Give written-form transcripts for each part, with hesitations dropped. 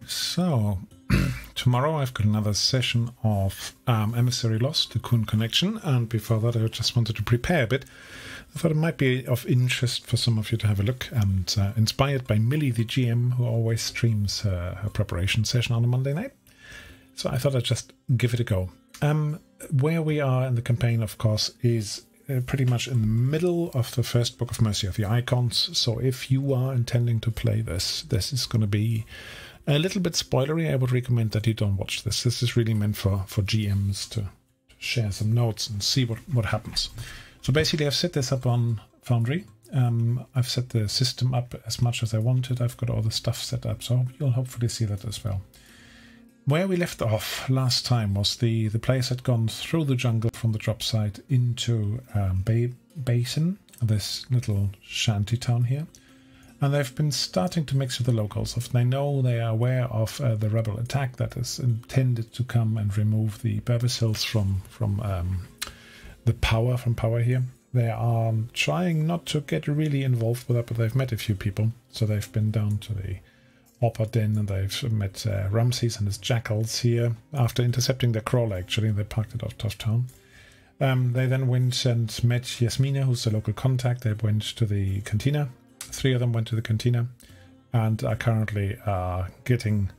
So, tomorrow I've got another session of Emissary Lost, the Kuan connection, and before that I just wanted to prepare a bit. I thought it might be of interest for some of you to have a look, and inspired by Millie the GM, who always streams her preparation session on a Monday night. So I thought I'd just give it a go. Where we are in the campaign, of course, is pretty much in the middle of the first book of Mercy of the Icons. So if you are intending to play this is going to be a little bit spoilery. I would recommend that you don't watch this. This is really meant for GMs to share some notes and see what happens. So basically I've set this up on Foundry. I've set the system up as much as I wanted. I've got all the stuff set up, so you'll hopefully see that as well. Where we left off last time was the players had gone through the jungle from the drop site into Basin, this little shanty town here. And they've been starting to mix with the locals. They know they are aware of the rebel attack that is intended to come and remove the Berbicils from power here. They are trying not to get really involved with that, but they've met a few people. So they've been down to the Opera Den and they've met Ramses and his jackals here after intercepting their crawler. Actually, they parked it out of town. They then went and met Yasmina, who's the local contact. They went to the cantina. 3 of them went to the cantina and are currently getting,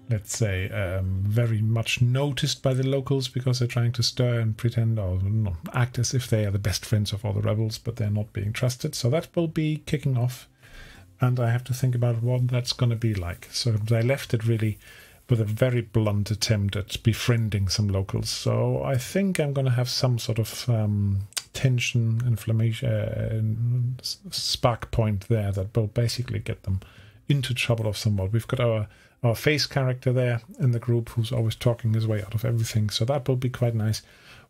let's say, very much noticed by the locals because they're trying to stir and pretend or act as if they are the best friends of all the rebels, but they're not being trusted. So that will be kicking off, and I have to think about what that's going to be like. So they left it really with a very blunt attempt at befriending some locals. So I think I'm going to have some sort of tension, inflammation, spark point there that will basically get them into trouble of somewhat. We've got our face character there in the group who's always talking his way out of everything, so that will be quite nice.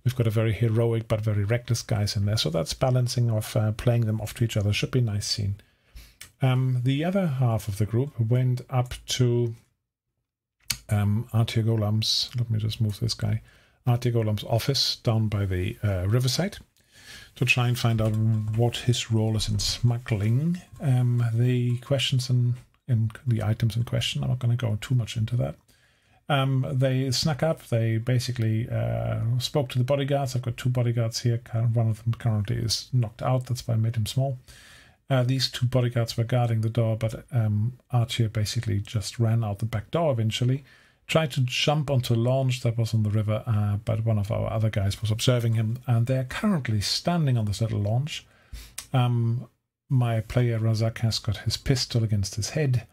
We've got a very heroic but very reckless guys in there, so that's balancing of playing them off to each other. Should be a nice scene. The other half of the group went up to Antigolams. Let me just move this guy. Antigolams' office down by the riverside, to try and find out what his role is in smuggling the questions in the items in question. I'm not going to go too much into that. They snuck up. They basically spoke to the bodyguards. I've got 2 bodyguards here. One of them currently is knocked out. That's why I made him small. These 2 bodyguards were guarding the door, but Archie basically just ran out the back door eventually. Tried to jump onto a launch that was on the river, but one of our other guys was observing him, and they're currently standing on this little launch. My player Razak has got his pistol against his head,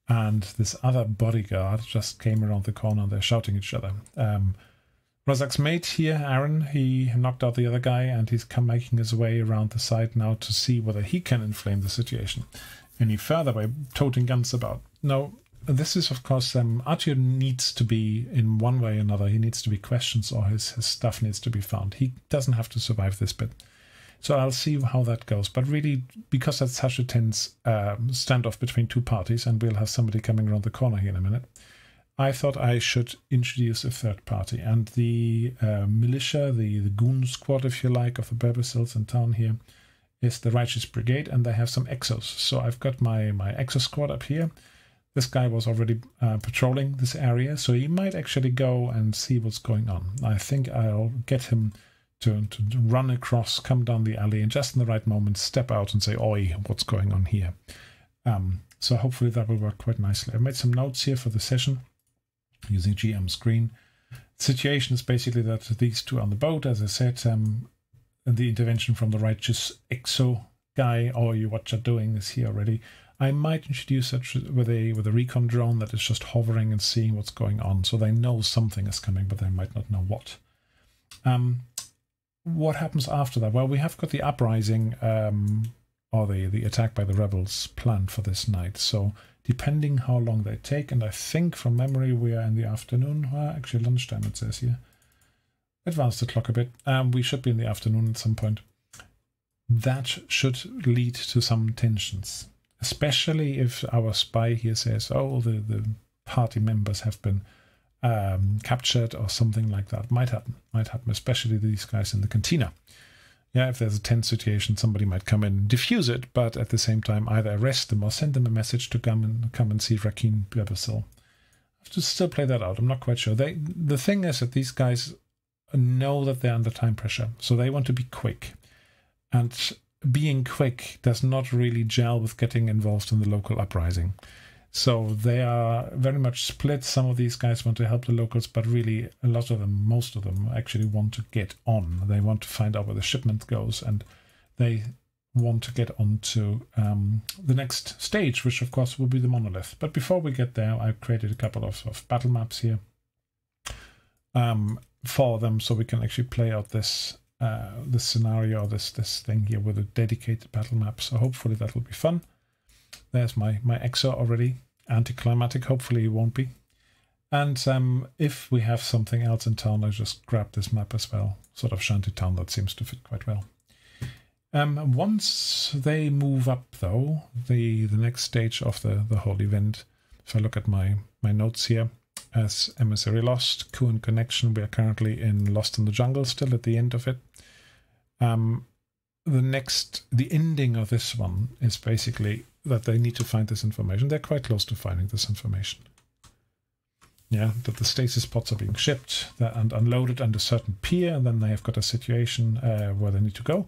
and this other bodyguard just came around the corner and they're shouting at each other. Razak's mate here, Aaron, he knocked out the other guy, and he's making his way around the side now to see whether he can inflame the situation any further by toting guns about. No. This is, of course, Archie needs to be, in one way or another, he needs to be questioned or his stuff needs to be found. He doesn't have to survive this bit. So I'll see how that goes. But really, because that's such a tense standoff between 2 parties, and we'll have somebody coming around the corner here in a minute, I thought I should introduce a 3rd party. And the militia, the goon squad, if you like, of the Berbicils in town here, is the Righteous Brigade, and they have some exos. So I've got my exo squad up here. This guy was already patrolling this area, so he might actually go and see what's going on. I think I'll get him to run across, come down the alley, and just in the right moment step out and say, "Oi, what's going on here?" So hopefully that will work quite nicely. I made some notes here for the session using GM screen. The situation is basically that these 2 on the boat, as I said, the intervention from the Righteous Exo guy, or what you're doing, is here already. I might introduce it with a recon drone that is just hovering and seeing what's going on, so they know something is coming, but they might not know what. What happens after that? Well, we have got the uprising or the attack by the rebels planned for this night. So depending how long they take, and I think from memory we are in the afternoon. Actually, lunchtime it says here. Advance the clock a bit. We should be in the afternoon at some point. That should lead to some tensions. Especially if our spy here says, "Oh, the party members have been captured," or something like that. Might happen, especially these guys in the cantina. Yeah, if there's a tense situation, somebody might come in and defuse it, but at the same time either arrest them or send them a message to come and see Rakin Berbicil. to still play that out. I'm not quite sure. The thing is that these guys know that they're under time pressure, so they want to be quick. And being quick does not really gel with getting involved in the local uprising. So they are very much split. Some of these guys want to help the locals, but really a lot of them, most of them, actually want to get on. They want to find out where the shipment goes, and they want to get on to the next stage, which of course will be the monolith. But before we get there, I've created a couple of battle maps here for them, so we can actually play out this scenario, this thing here with a dedicated battle map. So hopefully that will be fun. There's my EXO already. Anticlimactic, hopefully it won't be. And if we have something else in town, I just grab this map as well. Sort of shanty town, that seems to fit quite well. Once they move up, though, the next stage of the whole event, if I look at my notes here, as Emissary lost, Kuan connection, we are currently in Lost in the Jungle, still at the end of it. The ending of this one is basically that they need to find this information. They're quite close to finding this information. Yeah, that the stasis pods are being shipped and unloaded under a certain pier, and then they have got a situation where they need to go.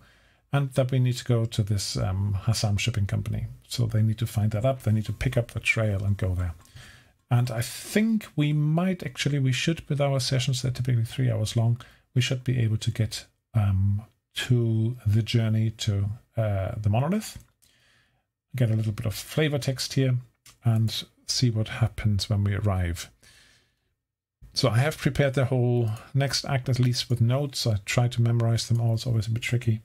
And that we need to go to this Hassam shipping company. So they need to find that up. They need to pick up the trail and go there. And I think we should, with our sessions, they're typically 3 hours long, we should be able to get to the journey to the monolith. Get a little bit of flavor text here and see what happens when we arrive. So I have prepared the whole next act, at least with notes. I try to memorize them all. It's always a bit tricky.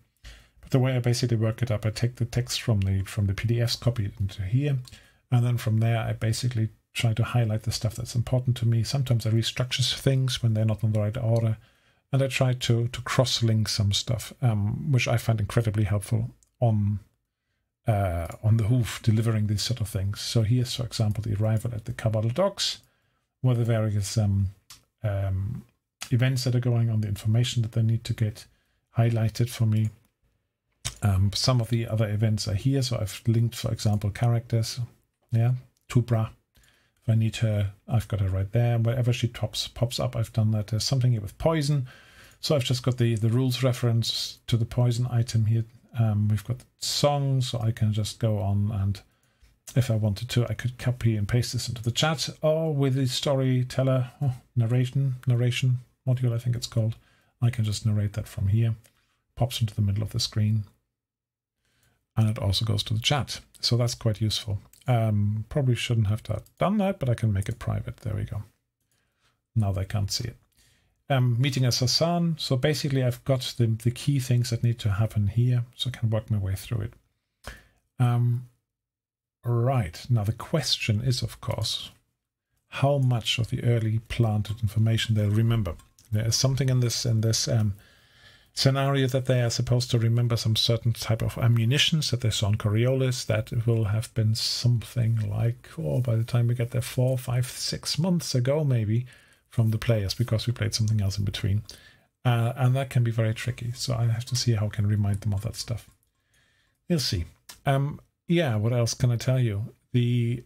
But the way I basically work it up, I take the text from the PDFs, copy it into here, and then from there I basically try to highlight the stuff that's important to me. Sometimes I restructure things when they're not in the right order, and I try to cross-link some stuff, which I find incredibly helpful on the hoof, delivering these sort of things. So here's, for example, the arrival at the Carbottle Docks, where the various events that are going on, the information that they need to get highlighted for me. Some of the other events are here, so I've linked, for example, characters. Yeah, Tubra. If I need her, I've got her right there. Wherever she pops up, I've done that. There's something here with poison. So I've just got the rules reference to the poison item here. We've got the song, so I can just go on, and if I wanted to, I could copy and paste this into the chat, or with the storyteller narration module, I think it's called. I can just narrate that from here. Pops into the middle of the screen. And it also goes to the chat. So that's quite useful. Probably shouldn't have done that, but I can make it private. There we go. Now they can't see it. Meeting as Hassan. So basically I've got the key things that need to happen here, so I can work my way through it. Right. Now the question is, of course, how much of the early planted information they'll remember. There is something in this scenario that they are supposed to remember some certain type of ammunitions that they saw on Coriolis. That will have been something like, by the time we get there, 4, 5, 6 months ago, maybe, from the players, because we played something else in between. And that can be very tricky. So I have to see how I can remind them of that stuff. We'll see. Yeah, what else can I tell you? The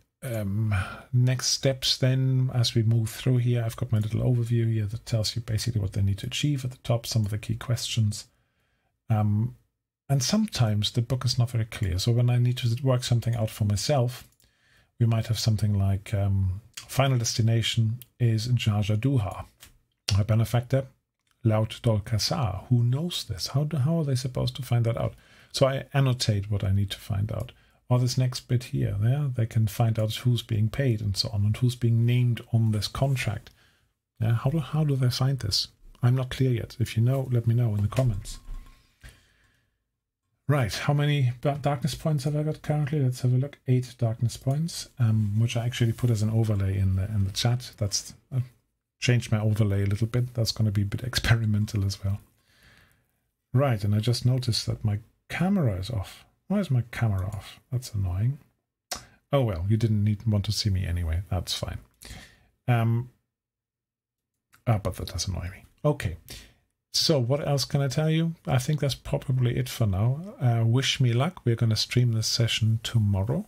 next steps then, as we move through here, I've got my little overview here that tells you basically what they need to achieve at the top, some of the key questions. And sometimes the book is not very clear. So when I need to work something out for myself, we might have something like final destination is Jaja Duha. My benefactor, Laut Dol Kassar. Who knows this? How are they supposed to find that out? So I annotate what I need to find out. Or this next bit here, they can find out who's being paid and so on, and who's being named on this contract. Yeah, how do they find this? I'm not clear yet. If you know, let me know in the comments. Right, how many darkness points have I got currently? Let's have a look. 8 darkness points, which I actually put as an overlay in the chat. That's changed my overlay a little bit. That's going to be a bit experimental as well. Right, and I just noticed that my camera is off. Why is my camera off? That's annoying. Oh well, you didn't want to see me anyway. That's fine. But that does annoy me. Okay. So what else can I tell you? I think that's probably it for now. Wish me luck. We're going to stream this session tomorrow.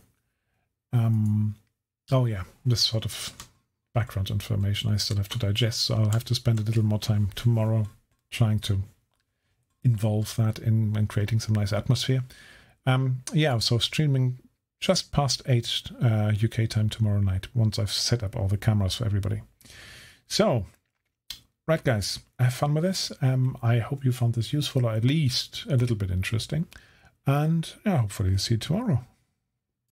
Oh yeah, this sort of background information I still have to digest, so I'll have to spend a little more time tomorrow trying to involve that in creating some nice atmosphere. Yeah, so streaming just past 8 UK time tomorrow night, once I've set up all the cameras for everybody. So, right guys, have fun with this. I hope you found this useful, or at least a little bit interesting. And yeah, hopefully see you tomorrow.